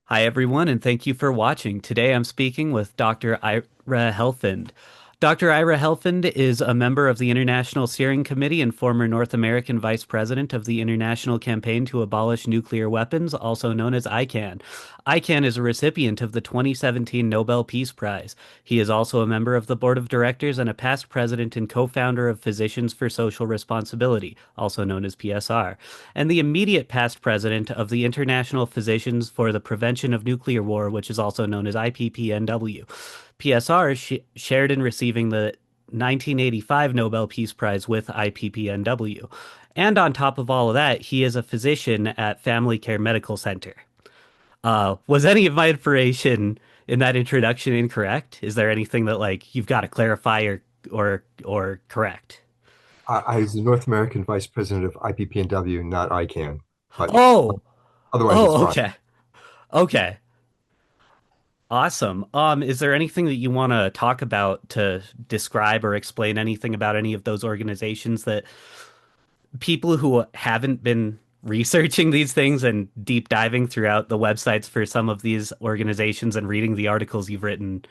Hi, everyone, and thank you for watching. Today I'm speaking with Dr. Ira Helfand. Dr. Ira Helfand is a member of the International Steering Committee and former North American Vice President of the International Campaign to Abolish Nuclear Weapons, also known as ICAN. ICAN is a recipient of the 2017 Nobel Peace Prize. He is also a member of the Board of Directors and a past president and co-founder of Physicians for Social Responsibility, also known as PSR, and the immediate past president of the International Physicians for the Prevention of Nuclear War, which is also known as IPPNW. PSR shared in receiving the 1985 Nobel Peace Prize with IPPNW. And on top of all of that, he is a physician at Family Care Medical Center. Was any of my information in that introduction incorrect? Is there anything that you've got to clarify or correct? I was the North American Vice President of IPPNW, not ICANN, but Oh, otherwise it's oh, fine. okay. Okay. Awesome. Is there anything that you want to talk about to describe or explain anything about any of those organizations that people who haven't been researching these things and deep diving throughout the websites for some of these organizations and reading the articles you've written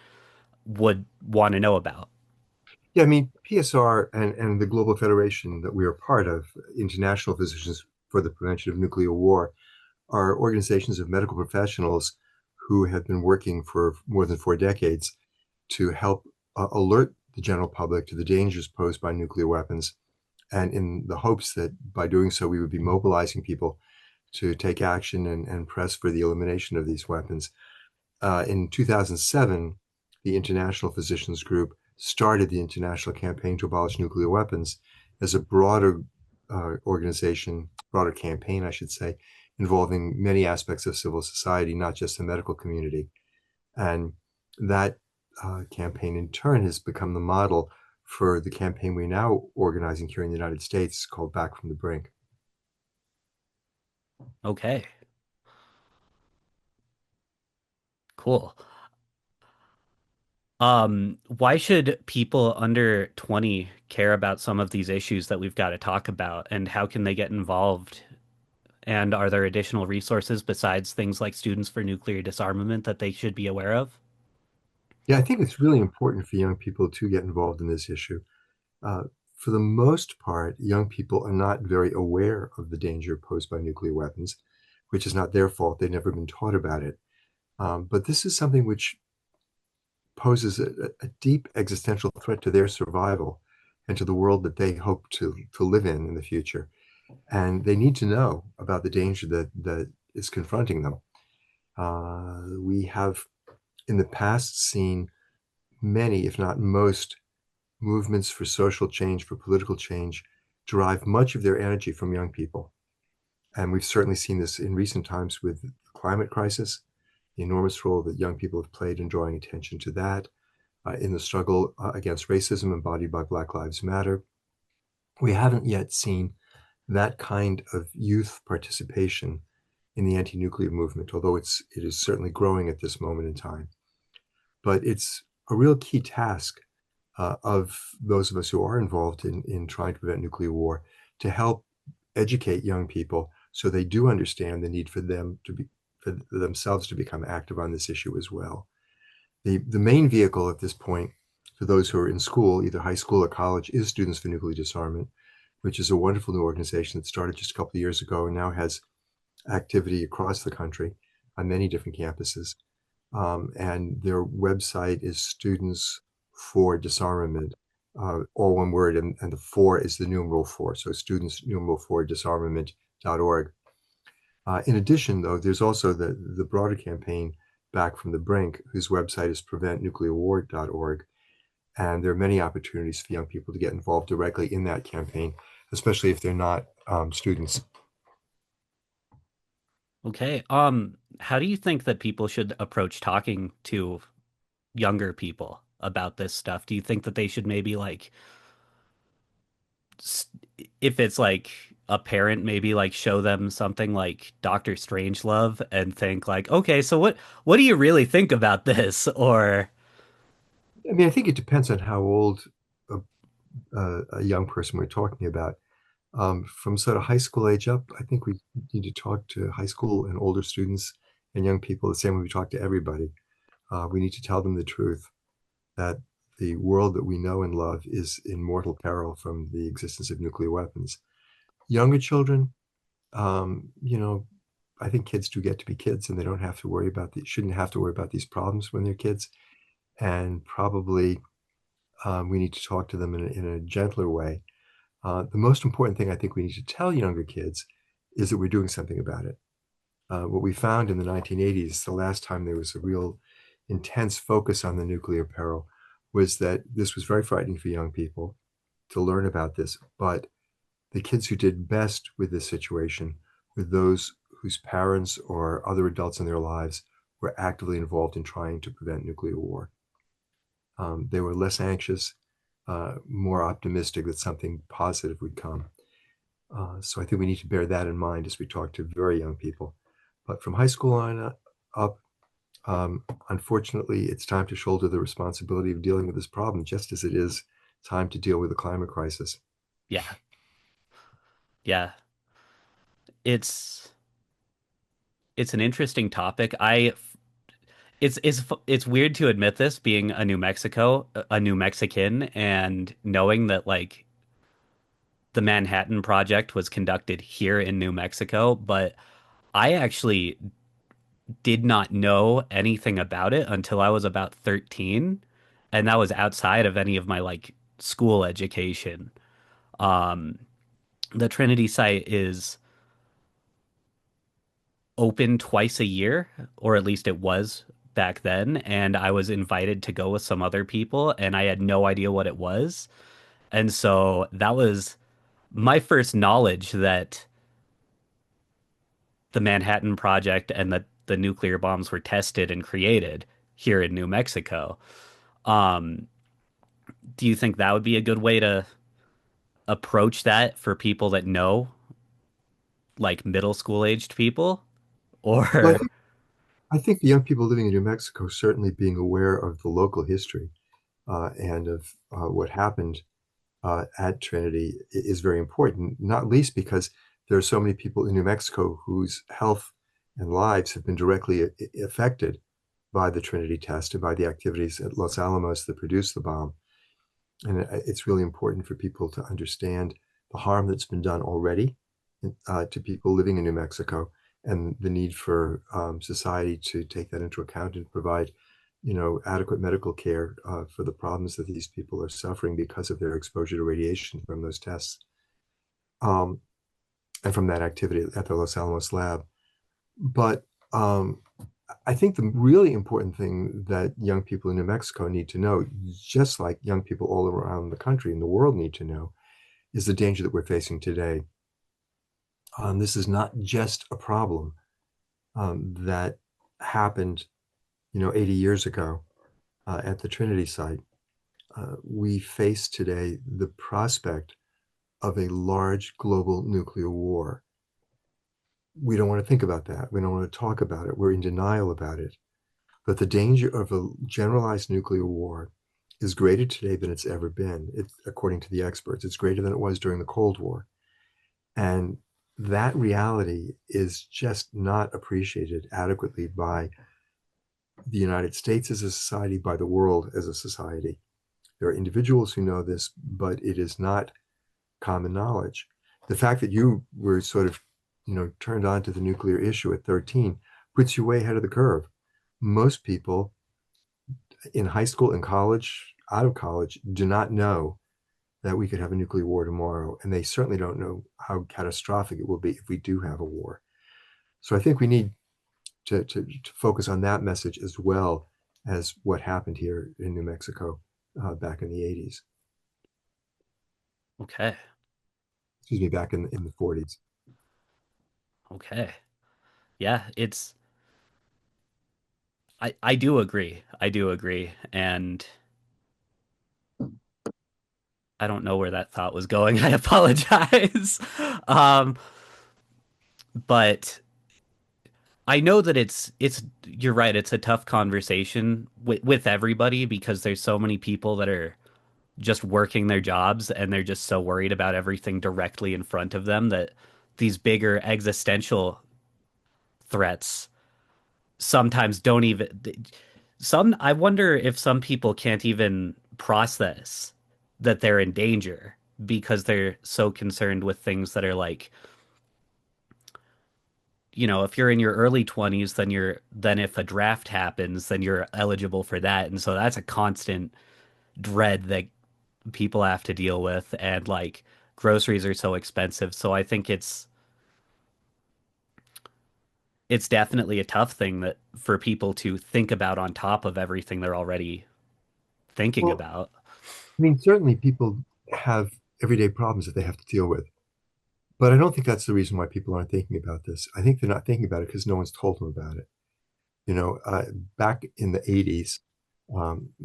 would want to know about? Yeah, I mean, PSR and the Global Federation that we are part of, International Physicians for the Prevention of Nuclear War, are organizations of medical professionals who have been working for more than 4 decades to help alert the general public to the dangers posed by nuclear weapons, and in the hopes that by doing so, we would be mobilizing people to take action and press for the elimination of these weapons. In 2007, the International Physicians Group started the International Campaign to Abolish Nuclear Weapons as a broader organization, broader campaign, I should say, involving many aspects of civil society, not just the medical community. And that campaign, in turn, has become the model for the campaign we're now organizing here in the United States called Back from the Brink. Okay, cool. Why should people under 20 care about some of these issues that we've got to talk about, and how can they get involved? And are there additional resources besides things like Students for Nuclear Disarmament that they should be aware of? Yeah, I think it's really important for young people to get involved in this issue. Uh, for the most part, young people are not very aware of the danger posed by nuclear weapons, which is not their fault. They've never been taught about it. But this is something which poses a deep existential threat to their survival and to the world that they hope to live in the future. And they need to know about the danger that is confronting them. We have in the past seen many, if not most, movements for social change, for political change, derive much of their energy from young people. And we've certainly seen this in recent times with the climate crisis, the enormous role that young people have played in drawing attention to that, in the struggle against racism embodied by Black Lives Matter. We haven't yet seen that kind of youth participation in the anti-nuclear movement, although it is certainly growing at this moment in time. But it's a real key task of those of us who are involved in trying to prevent nuclear war to help educate young people so they do understand the need for them to be for themselves to become active on this issue as well. The main vehicle at this point for those who are in school, either high school or college, is Students for Nuclear Disarmament, which is a wonderful new organization that started just a couple of years ago and now has activity across the country on many different campuses. And their website is Students for Disarmament, all one word, and the four is the numeral four. So students numeral four disarmament.org. In addition, though, there's also the broader campaign Back from the Brink, whose website is preventnuclearwar.org. And there are many opportunities for young people to get involved directly in that campaign, especially if they're not students. Okay. How do you think that people should approach talking to younger people about this stuff? Do you think that they should maybe s- if it's like a parent, maybe like show them something like Doctor Strangelove and think like, okay, so what do you really think about this? Or I mean, I think it depends on how old a, a young person we're talking about. From sort of high school age up, I think we need to talk to high school and older students And young people, the same way we talk to everybody, we need to tell them the truth that the world that we know and love is in mortal peril from the existence of nuclear weapons. Younger children, you know, I think kids do get to be kids and they don't have to worry about the shouldn't have to worry about these problems when they're kids. And probably we need to talk to them in a gentler way. The most important thing I think we need to tell younger kids is that we're doing something about it. What we found in the 1980s, the last time there was a real intense focus on the nuclear peril, was that this was very frightening for young people to learn about this. But the kids who did best with this situation were those whose parents or other adults in their lives were actively involved in trying to prevent nuclear war. They were less anxious, more optimistic that something positive would come. So I think we need to bear that in mind as we talk to very young people. But from high school on up, unfortunately, it's time to shoulder the responsibility of dealing with this problem, just as it is time to deal with the climate crisis. Yeah. Yeah. It's it's an interesting topic. It's weird to admit this being a New Mexican and knowing that like the Manhattan Project was conducted here in New Mexico, but I actually did not know anything about it until I was about 13, and that was outside of any of my like school education. Um, the Trinity site is open twice a year, or at least it was back then, and I was invited to go with some other people, and I had no idea what it was. And so that was my first knowledge that the Manhattan Project and the nuclear bombs were tested and created here in New Mexico. Um, do you think that would be a good way to approach that for people that know, like middle school aged people? Well, Or, I think the young people living in New Mexico certainly being aware of the local history and of what happened at Trinity is very important, not least because there are so many people in New Mexico whose health and lives have been directly affected by the Trinity test and by the activities at Los Alamos that produced the bomb. And it's really important for people to understand the harm that's been done already to people living in New Mexico and the need for society to take that into account and provide, adequate medical care for the problems that these people are suffering because of their exposure to radiation from those tests um, and from that activity at the Los Alamos lab. But I think the really important thing that young people in New Mexico need to know, just like young people all around the country and the world need to know, is the danger that we're facing today. This is not just a problem that happened, 80 years ago at the Trinity site. We face today the prospect of a large global nuclear war. We don't want to think about that. We don't want to talk about it. We're in denial about it. But the danger of a generalized nuclear war is greater today than it's ever been, according to the experts. It's greater than it was during the Cold War. And that reality is just not appreciated adequately by the United States as a society, by the world as a society. There are individuals who know this, but it is not common knowledge. The fact that you were sort of, turned on to the nuclear issue at 13 puts you way ahead of the curve. Most people in high school and college, out of college, do not know that we could have a nuclear war tomorrow. And they certainly don't know how catastrophic it will be if we do have a war. So I think we need to focus on that message as well as what happened here in New Mexico back in the 80s. okay, Excuse me, back in the 40s. okay. Yeah, I do agree. I do agree. And I don't know where that thought was going. I apologize. Um, but I know that you're right, it's a tough conversation with everybody because there's so many people that are just working their jobs and they're just so worried about everything directly in front of them that these bigger existential threats sometimes don't even some I wonder if some people can't even process that they're in danger because they're so concerned with things that are like, if you're in your early 20s, then if a draft happens, then you're eligible for that. And so that's a constant dread that people have to deal with, and like groceries are so expensive. So I think it's definitely a tough thing that for people to think about on top of everything they're already thinking Well, about. I mean, certainly people have everyday problems that they have to deal with. But I don't think that's the reason why people aren't thinking about this. I think they're not thinking about it because no one's told them about it. You know, back in the 80s,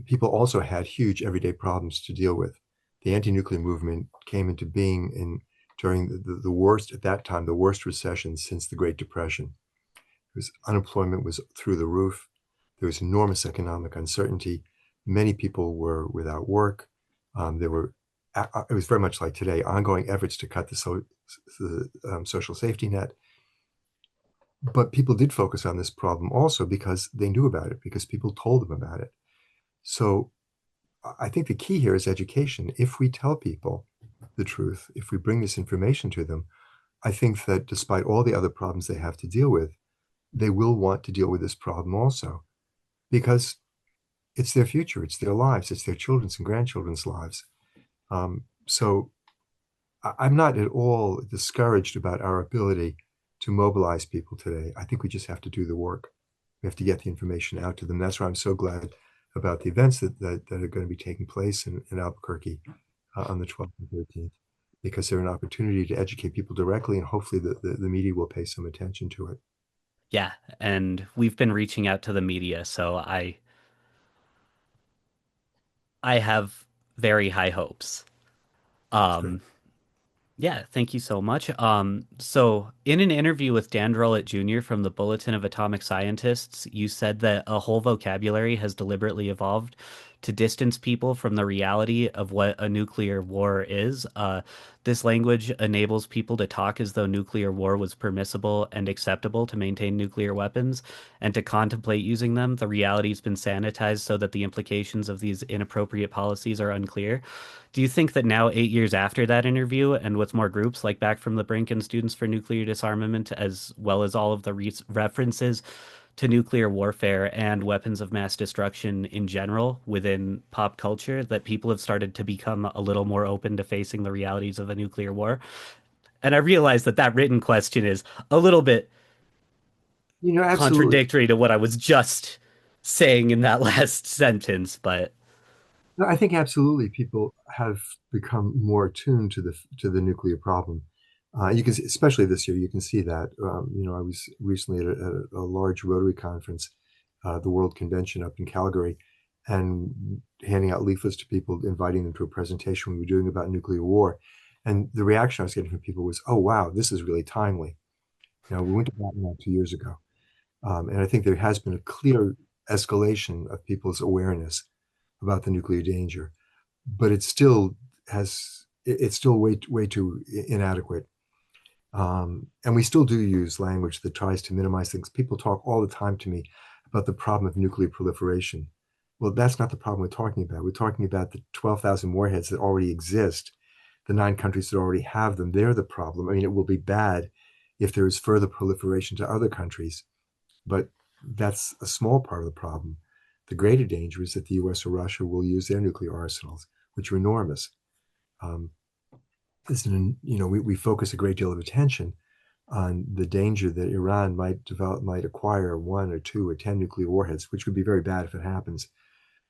people also had huge everyday problems to deal with. The anti-nuclear movement came into being during the worst, at that time, the worst recession since the Great Depression. Because unemployment was through the roof. There was enormous economic uncertainty. Many people were without work. There were, it was very much like today, ongoing efforts to cut the social safety net. But people did focus on this problem also because they knew about it, because people told them about it. So I think the key here is education. If we tell people the truth, if we bring this information to them, I think that despite all the other problems they have to deal with, they will want to deal with this problem also because it's their future, it's their lives, it's their children's and grandchildren's lives. So I'm not at all discouraged about our ability to mobilize people today. I think we just have to do the work. We have to get the information out to them. That's why I'm so glad about the events that are going to be taking place in Albuquerque on the 12th and 13th, because they're an opportunity to educate people directly, and hopefully the media will pay some attention to it. Yeah, and we've been reaching out to the media, so I have very high hopes. That's great. Um, Yeah, thank you so much. So in an interview with Dan Drollett Jr. from the Bulletin of Atomic Scientists, you said that a whole vocabulary has deliberately evolved to distance people from the reality of what a nuclear war is. This language enables people to talk as though nuclear war was permissible and acceptable to maintain nuclear weapons and to contemplate using them. The reality's been sanitized so that the implications of these inappropriate policies are unclear. Do you think that now, 8 years after that interview, and with more groups like Back from the Brink and Students for Nuclear Disarmament, as well as all of the references to nuclear warfare and weapons of mass destruction in general within pop culture, that people have started to become a little more open to facing the realities of a nuclear war? And I realize that that written question is a little bit Absolutely. contradictory to what I was just saying in that last sentence, but No, I think absolutely people have become more attuned to the nuclear problem. You can see, especially this year, you can see that. I was recently at a large Rotary conference, the World Convention up in Calgary, and handing out leaflets to people, inviting them to a presentation we were doing about nuclear war. And the reaction I was getting from people was, "Oh, wow, this is really timely." We went to that 2 years ago, and I think there has been a clear escalation of people's awareness about the nuclear danger, but it's still way too inadequate. And we still do use language that tries to minimize things. People talk all the time to me about the problem of nuclear proliferation. Well, that's not the problem we're talking about. We're talking about the 12,000 warheads that already exist, the 9 countries that already have them. They're the problem. I mean, it will be bad if there is further proliferation to other countries, but that's a small part of the problem. The greater danger is that the US or Russia will use their nuclear arsenals, which are enormous. Um, we focus a great deal of attention on the danger that Iran might acquire 1 or 2 or 10 nuclear warheads, which would be very bad if it happens.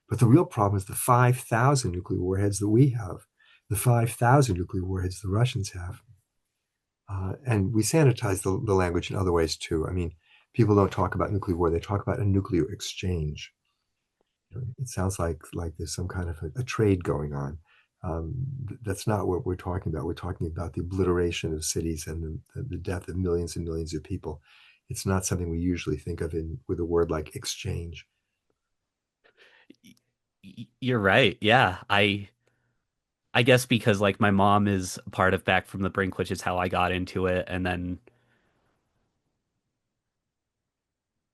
But the real problem is the 5,000 nuclear warheads that we have, the 5,000 nuclear warheads the Russians have. And we sanitize the language in other ways too. I mean, people don't talk about nuclear war; they talk about a nuclear exchange. It sounds like there's some kind of a trade going on. That's not what we're talking about. We're talking about the obliteration of cities and the death of millions and millions of people. It's not something we usually think of in with a word like exchange. you're right. Yeah, I guess because like my mom is part of Back from the Brink, which is how I got into it, and then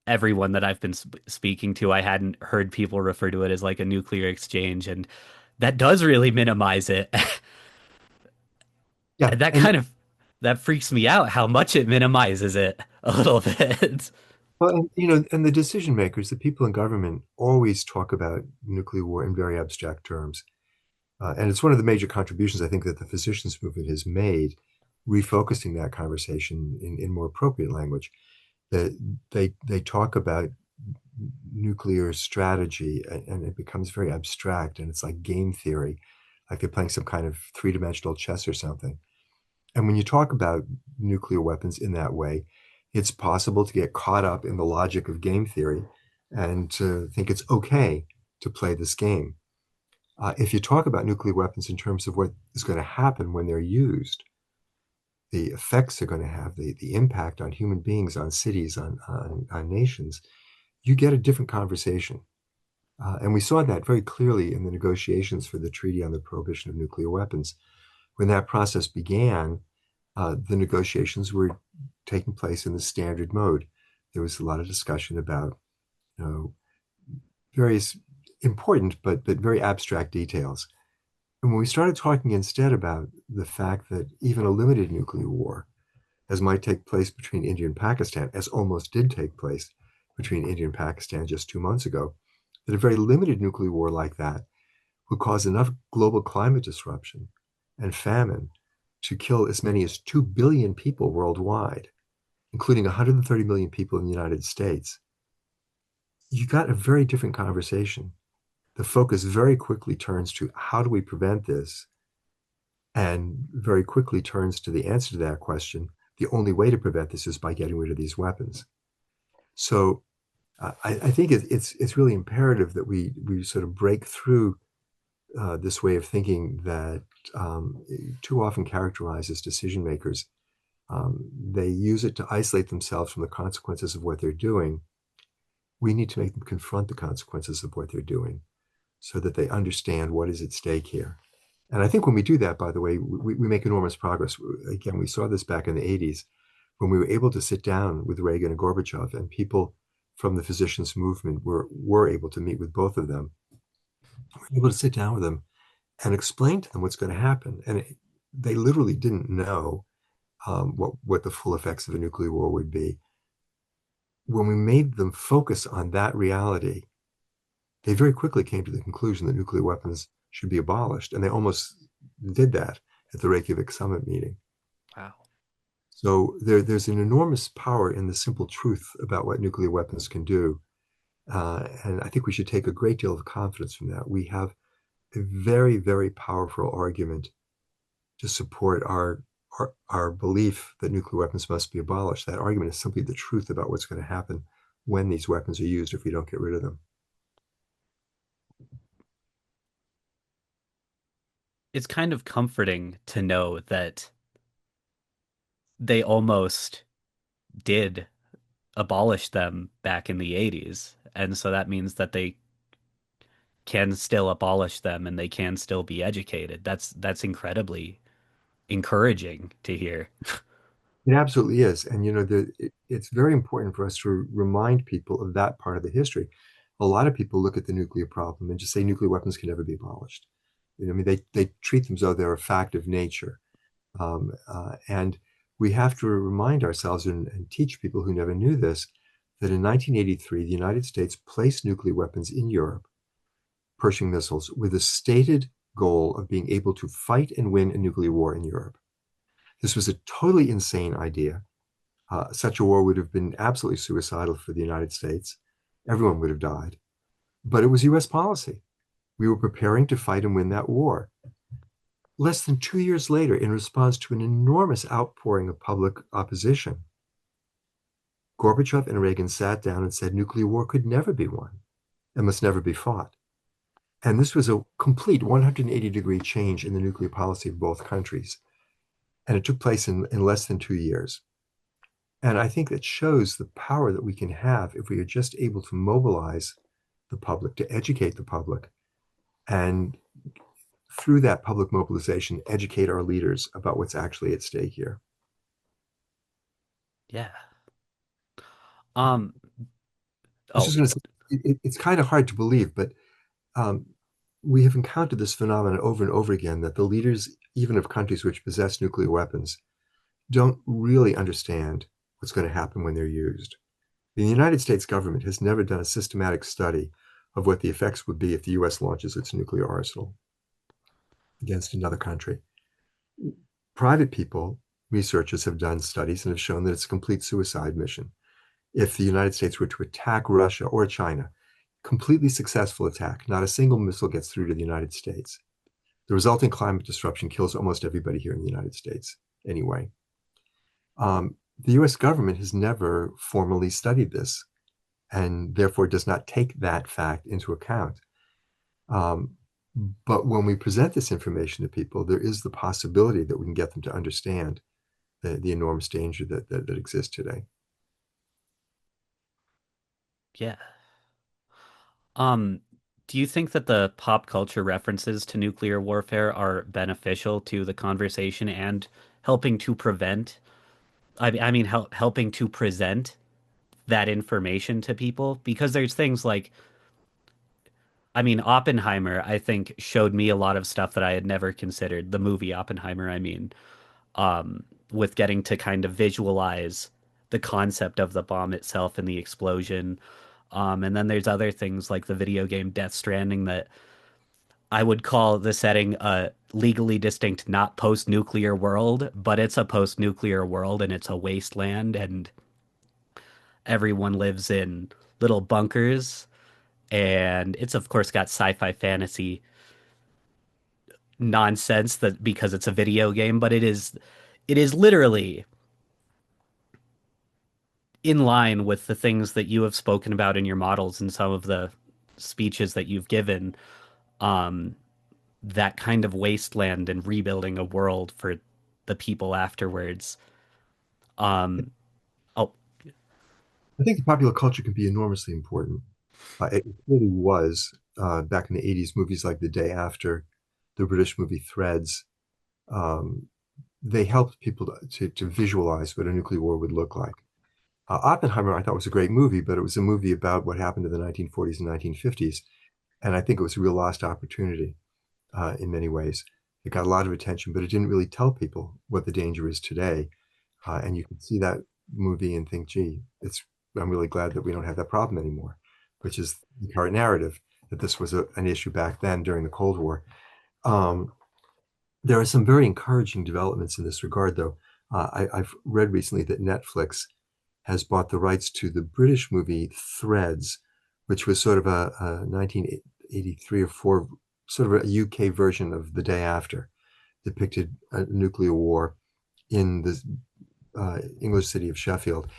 everyone that I've been speaking to, I hadn't heard people refer to it as like a nuclear exchange, and that does really minimize it. Yeah, And that and kind of that freaks me out how much it minimizes it a little bit. well, and, and the decision makers, the people in government, always talk about nuclear war in very abstract terms. And it's one of the major contributions I think that the physicians movement has made, refocusing that conversation in more appropriate language. That they talk about nuclear strategy and it becomes very abstract and it's like game theory, like they're playing some kind of three-dimensional chess or something. And when you talk about nuclear weapons in that way, it's possible to get caught up in the logic of game theory and to think it's okay to play this game. If you talk about nuclear weapons in terms of what is going to happen when they're used, the effects they're going to have, the impact on human beings, on cities, on nations, you get a different conversation. And we saw that very clearly in the negotiations for the Treaty on the Prohibition of Nuclear Weapons. When that process began, the negotiations were taking place in the standard mode. There was a lot of discussion about, you know, various important but very abstract details. And when we started talking instead about the fact that even a limited nuclear war, as might take place between India and Pakistan, as almost did take place between India and Pakistan just 2 months ago, that a very limited nuclear war like that would cause enough global climate disruption and famine to kill as many as 2 billion people worldwide, including 130 million people in the United States. You got a very different conversation. The focus very quickly turns to how do we prevent this? And very quickly turns to the answer to that question. The only way to prevent this is by getting rid of these weapons. So I think it's really imperative that we sort of break through this way of thinking that too often characterizes decision makers. They use it to isolate themselves from the consequences of what they're doing. We need to make them confront the consequences of what they're doing so that they understand what is at stake here. And I think when we do that, by the way, we make enormous progress. Again, we saw this back in the 80s when we were able to sit down with Reagan and Gorbachev, and people from the physicians movement were able to meet with both of them. We were able to sit down with them and explain to them what's going to happen. And they literally didn't know what the full effects of a nuclear war would be. When we made them focus on that reality, they very quickly came to the conclusion that nuclear weapons should be abolished. And they almost did that at the Reykjavik summit meeting. Wow. So there's an enormous power in the simple truth about what nuclear weapons can do. And I think we should take a great deal of confidence from that. We have a very, very powerful argument to support our belief that nuclear weapons must be abolished. That argument is simply the truth about what's going to happen when these weapons are used if we don't get rid of them. It's kind of comforting to know that they almost did abolish them back in the 80s. And so that means that they can still abolish them and they can still be educated. That's incredibly encouraging to hear. It absolutely is. And, it's very important for us to remind people of that part of the history. A lot of people look at the nuclear problem and just say nuclear weapons can never be abolished. I mean, they treat them as though they're a fact of nature. And we have to remind ourselves and teach people who never knew this that in 1983, the United States placed nuclear weapons in Europe, Pershing missiles, with a stated goal of being able to fight and win a nuclear war in Europe. This was a totally insane idea. Such a war would have been absolutely suicidal for the United States. Everyone would have died. But it was US policy. We were preparing to fight and win that war. Less than 2 years later, in response to an enormous outpouring of public opposition, Gorbachev and Reagan sat down and said nuclear war could never be won and must never be fought. And this was a complete 180-degree change in the nuclear policy of both countries. And it took place in less than 2 years. And I think that shows the power that we can have if we are just able to mobilize the public, to educate the public, and through that public mobilization, educate our leaders about what's actually at stake here. Yeah. Um, was Oh, just going to say, it's kind of hard to believe, but um, we have encountered this phenomenon over and over again that the leaders, even of countries which possess nuclear weapons, don't really understand what's going to happen when they're used. The United States government has never done a systematic study of what the effects would be if the US launches its nuclear arsenal against another country. Private people, researchers have done studies and have shown that it's a complete suicide mission. If the United States were to attack Russia or China, completely successful attack, not a single missile gets through to the United States. The resulting climate disruption kills almost everybody here in the United States anyway. The US government has never formally studied this and therefore does not take that fact into account. Um, but when we present this information to people, there is the possibility that we can get them to understand the enormous danger that exists today. yeah. Um, do you think that the pop culture references to nuclear warfare are beneficial to the conversation and helping to prevent, helping to present that information to people? Because there's things like, Oppenheimer, I think, showed me a lot of stuff that I had never considered. The movie Oppenheimer, with getting to kind of visualize the concept of the bomb itself and the explosion. And then there's other things like the video game Death Stranding that I would call the setting a legally distinct, not post-nuclear world, but it's a post-nuclear world and it's a wasteland and everyone lives in little bunkers. And it's of course got sci-fi fantasy nonsense that because it's a video game, but it is literally in line with the things that you have spoken about in your models and some of the speeches that you've given. Um, that kind of wasteland and rebuilding a world for the people afterwards. Um, oh, I think the popular culture can be enormously important. It really was back in the 80s, movies like The Day After, the British movie Threads. Um, they helped people to visualize what a nuclear war would look like. Oppenheimer, I thought was a great movie, but it was a movie about what happened in the 1940s and 1950s. And I think it was a real lost opportunity in many ways. It got a lot of attention, but it didn't really tell people what the danger is today. And you can see that movie and think, gee, I'm really glad that we don't have that problem anymore, which is the current narrative that this was an issue back then during the Cold War. Um, there are some very encouraging developments in this regard, though. I've read recently that Netflix has bought the rights to the British movie Threads, which was sort of a 1983 or 4, sort of a UK version of The Day After, depicted a nuclear war in the English city of Sheffield.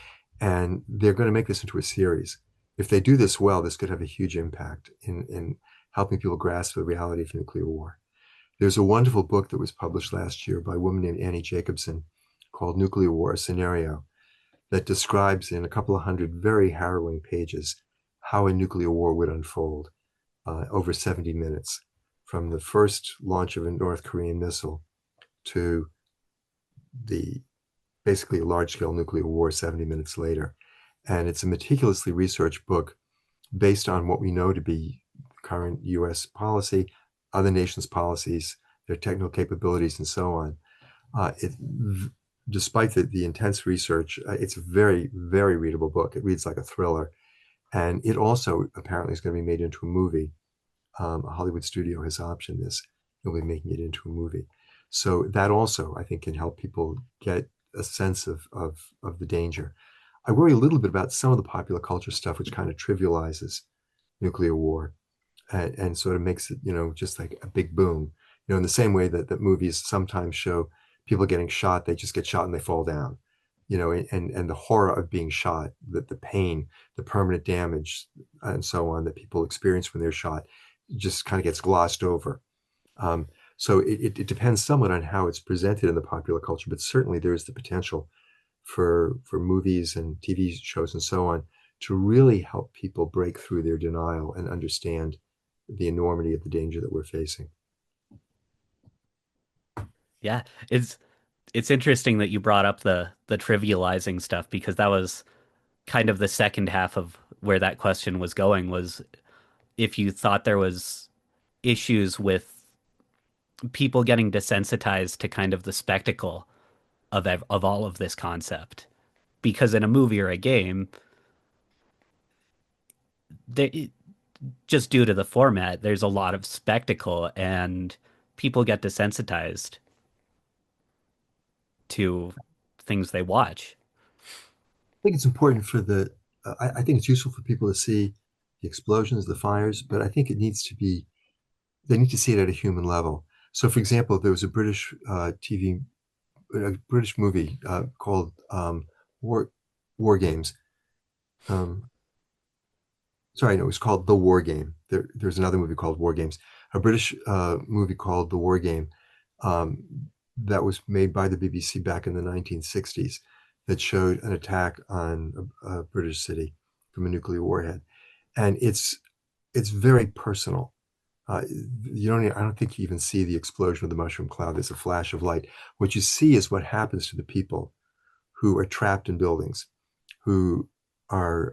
And they're going to make this into a series. If they do this well, this could have a huge impact in helping people grasp the reality of nuclear war. There's a wonderful book that was published last year by a woman named Annie Jacobson called Nuclear War: A Scenario, that describes in a couple of hundred very harrowing pages how a nuclear war would unfold over 70 minutes, from the first launch of a North Korean missile to the basically a large scale nuclear war 70 minutes later. And it's a meticulously researched book based on what we know to be current US policy, other nations' policies, their technical capabilities, and so on. It, despite the intense research, it's a very, very readable book. It reads like a thriller. And it also apparently is going to be made into a movie. A Hollywood studio has optioned this. They'll be making it into a movie. So that also, I think, can help people get a sense of the danger. I worry a little bit about some of the popular culture stuff, which kind of trivializes nuclear war and sort of makes it, just like a big boom. In the same way that movies sometimes show people getting shot, they just get shot and they fall down. And the horror of being shot, the pain, the permanent damage, and so on that people experience when they're shot, just kind of gets glossed over. Um, so it depends somewhat on how it's presented in the popular culture, but certainly there is the potential for movies and TV shows and so on to really help people break through their denial and understand the enormity of the danger that we're facing. yeah, it's interesting that you brought up the trivializing stuff because that was kind of the second half of where that question was going was if you thought there was issues with people getting desensitized to kind of the spectacle of all of this concept. Because in a movie or a game, they, just due to the format, there's a lot of spectacle and people get desensitized to things they watch. think it's important I think it's useful for people to see the explosions, the fires, but I think they need to see it at a human level. So, for example, there was a British a British movie called War War Games. Um, Sorry, no, it was called The War Game. There's another movie called War Games, a British movie called The War Game um, that was made by the BBC back in the 1960s that showed an attack on a British city from a nuclear warhead, and it's very personal. I don't think you even see the explosion of the mushroom cloud. There's a flash of light. What you see is what happens to the people who are trapped in buildings, who are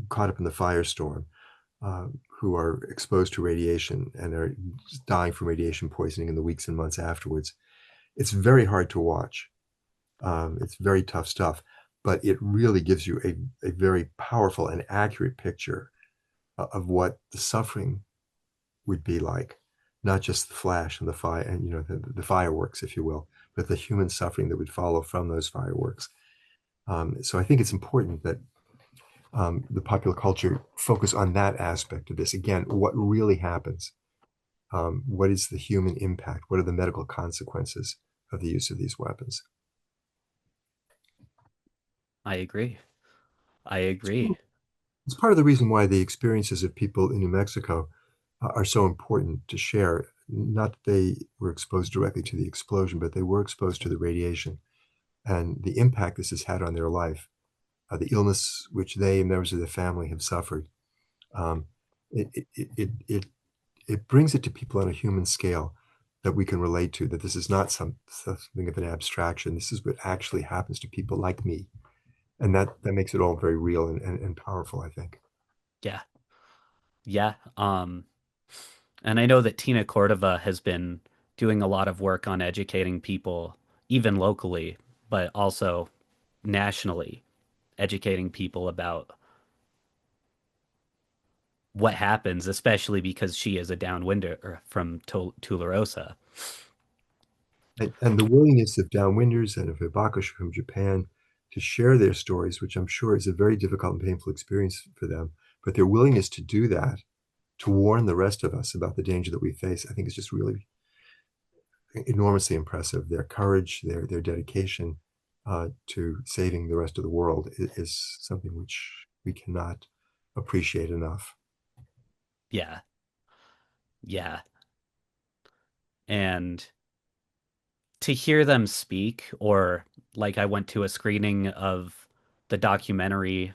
caught up in the firestorm, who are exposed to radiation and are dying from radiation poisoning in the weeks and months afterwards. It's very hard to watch. It's very tough stuff, but it really gives you a very powerful and accurate picture of what the suffering would be like, not just the flash and the fire and the fireworks, if you will, but the human suffering that would follow from those fireworks. So I think it's important that the popular culture focus on that aspect of this. Again, what really happens? What is the human impact? What are the medical consequences of the use of these weapons? I agree. I agree. It's part of the reason why the experiences of people in New Mexico are so important to share. Not that they were exposed directly to the explosion, but they were exposed to the radiation and the impact this has had on their life, the illness which they and members of their family have suffered. Um, it, it, it, it, it brings it to people on a human scale that we can relate to, that this is not something of an abstraction. This is what actually happens to people like me. And that makes it all very real and powerful, I think. Yeah. Yeah. And I know that Tina Cordova has been doing a lot of work on educating people, even locally, but also nationally, educating people about what happens, especially because she is a downwinder from Tularosa. And the willingness of downwinders and of hibakusha from Japan to share their stories, which I'm sure is a very difficult and painful experience for them, but their willingness to do that, to warn the rest of us about the danger that we face, I think is just really enormously impressive. Their courage, their dedication to saving the rest of the world is something which we cannot appreciate enough. Yeah. Yeah. And to hear them speak, or like I went to a screening of the documentary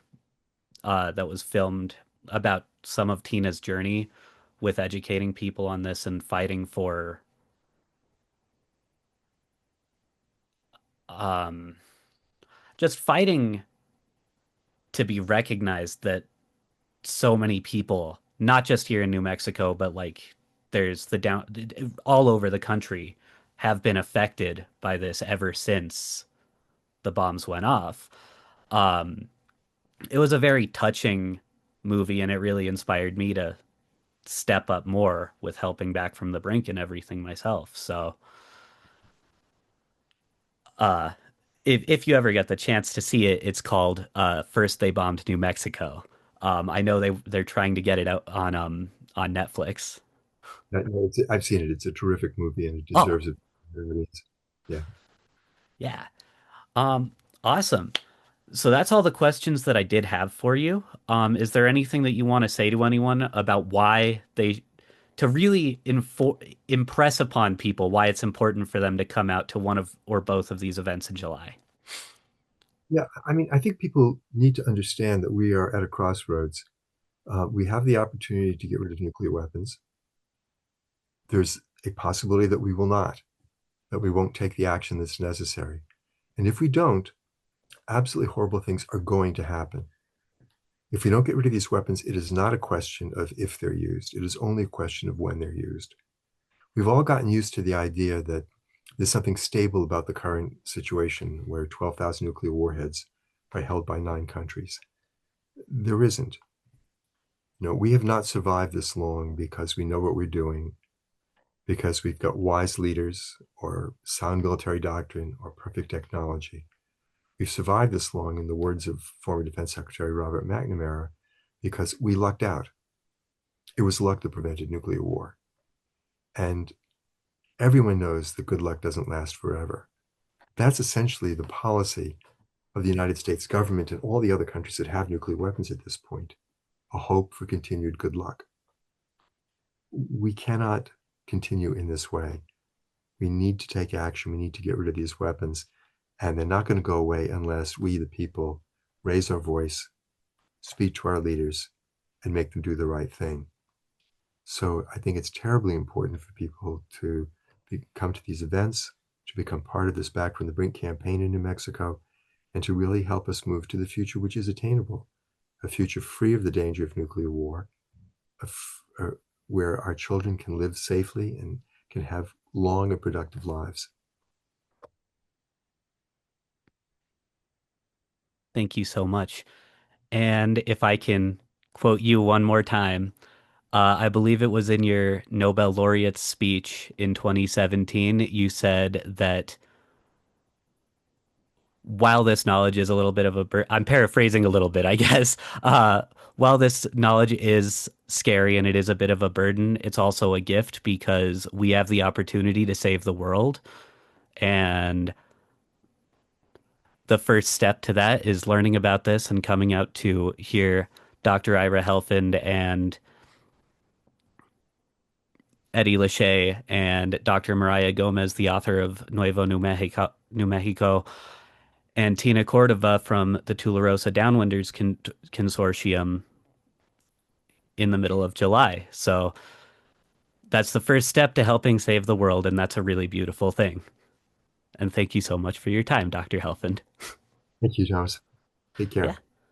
that was filmed about some of Tina's journey with educating people on this and fighting for um, just fighting to be recognized that so many people, not just here in New Mexico, but like there's the down all over the country have been affected by this ever since the bombs went off. Um, it was a very touching movie and it really inspired me to step up more with helping back from the brink and everything myself. So, uh, if you ever get the chance to see it, it's called First They Bombed New Mexico. I know they're trying to get it out on Netflix. I've seen it. It's a terrific movie and it Oh, deserves it. It really is. Yeah. yeah. Um, awesome. So that's all the questions that I did have for you. Is there anything that you want to say to anyone about why they to really impress upon people why it's important for them to come out to one of or both of these events in July? Yeah. I mean, I think people need to understand that we are at a crossroads. We have the opportunity to get rid of nuclear weapons. There's a possibility that we will not, that we won't take the action that's necessary. And if we don't, absolutely horrible things are going to happen. If we don't get rid of these weapons, it is not a question of if they're used. It is only a question of when they're used. We've all gotten used to the idea that there's something stable about the current situation where 12,000 nuclear warheads are held by 9 countries. There isn't. We have not survived this long because we know what we're doing, because we've got wise leaders or sound military doctrine or perfect technology. We've survived this long, in the words of former Defense Secretary Robert McNamara, because we lucked out. It was luck that prevented nuclear war. And everyone knows that good luck doesn't last forever. That's essentially the policy of the United States government and all the other countries that have nuclear weapons at this point, a hope for continued good luck. We cannot continue in this way. We need to take action. We need to get rid of these weapons. And they're not going to go away unless we, the people, raise our voice, speak to our leaders, and make them do the right thing. So I think it's terribly important for people to come to these events, to become part of this Back from the Brink campaign in New Mexico, and to really help us move to the future which is attainable, a future free of the danger of nuclear war, where our children can live safely and can have long and productive lives. Thank you so much. And if I can quote you one more time, I believe it was in your Nobel laureate speech in 2017, you said that while this knowledge is a little bit of I'm paraphrasing a little bit, I guess. While this knowledge is scary and it is a bit of a burden, it's also a gift because we have the opportunity to save the world. And the first step to that is learning about this and coming out to hear Dr. Ira Helfand and Eddie Lachey and Dr. Mariah Gomez, the author of Nuevo New Mexico, and Tina Cordova from the Tularosa Downwinders Consortium in the middle of July. So that's the first step to helping save the world, and that's a really beautiful thing. And thank you so much for your time, Dr. Helfand. Thank you, Thomas. Take Yeah. care.